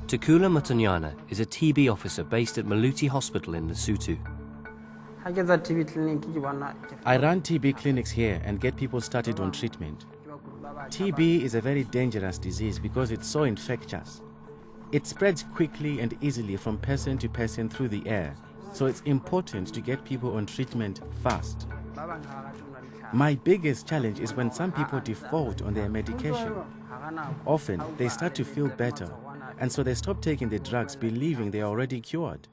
Tukula Mothonyana is a TB officer based at Maluti Hospital in Lesotho. I run TB clinics here and get people started on treatment. TB is a very dangerous disease because it's so infectious. It spreads quickly and easily from person to person through the air, so it's important to get people on treatment fast. My biggest challenge is when some people default on their medication. Often, they start to feel better, and so they stop taking the drugs believing they are already cured.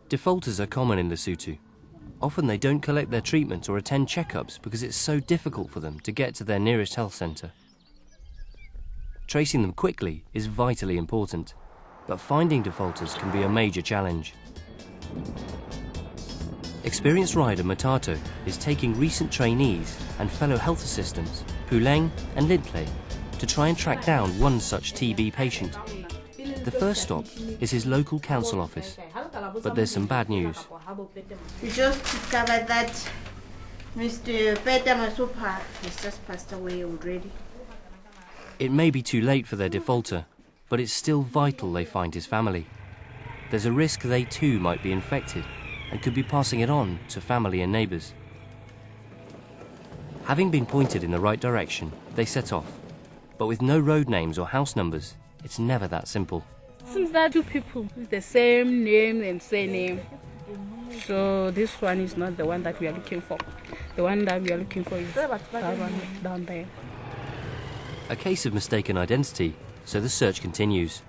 Defaulters are common in Lesotho. Often they don't collect their treatment or attend checkups because it's so difficult for them to get to their nearest health centre. Tracing them quickly is vitally important, but finding defaulters can be a major challenge. Experienced rider Matato is taking recent trainees and fellow health assistants, Puleng and Lidplay, to try and track down one such TB patient. The first stop is his local council office, but there's some bad news. We just discovered that Mr. Peter Masupa has just passed away already. It may be too late for their defaulter, but it's still vital they find his family. There's a risk they too might be infected and could be passing it on to family and neighbours. Having been pointed in the right direction, they set off. But with no road names or house numbers, it's never that simple. Since there are two people with the same name and surname, so this one is not the one that we are looking for. The one that we are looking for is that one down there. A case of mistaken identity, so the search continues.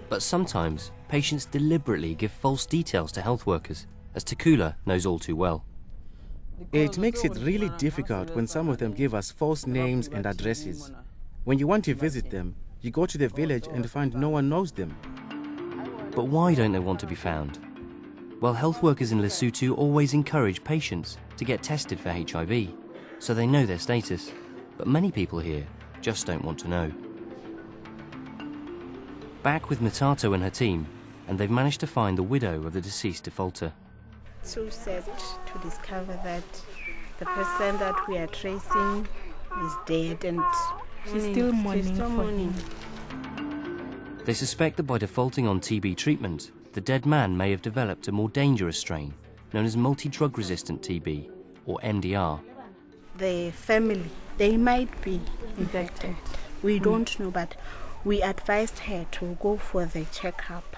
But sometimes, patients deliberately give false details to health workers, as Tukula knows all too well. It makes it really difficult when some of them give us false names and addresses. When you want to visit them, you go to the village and find no one knows them. But why don't they want to be found? Well, health workers in Lesotho always encourage patients to get tested for HIV, so they know their status. But many people here just don't want to know. Back with Matato and her team, and they've managed to find the widow of the deceased defaulter. So sad to discover that the person that we are tracing is dead and She's still mourning for him. They suspect that by defaulting on TB treatment, the dead man may have developed a more dangerous strain, known as multi-drug-resistant TB, or MDR. The family, they might be infected. We don't know, but we advised her to go for the checkup.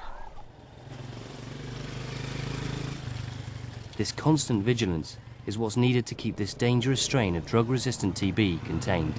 This constant vigilance is what's needed to keep this dangerous strain of drug-resistant TB contained.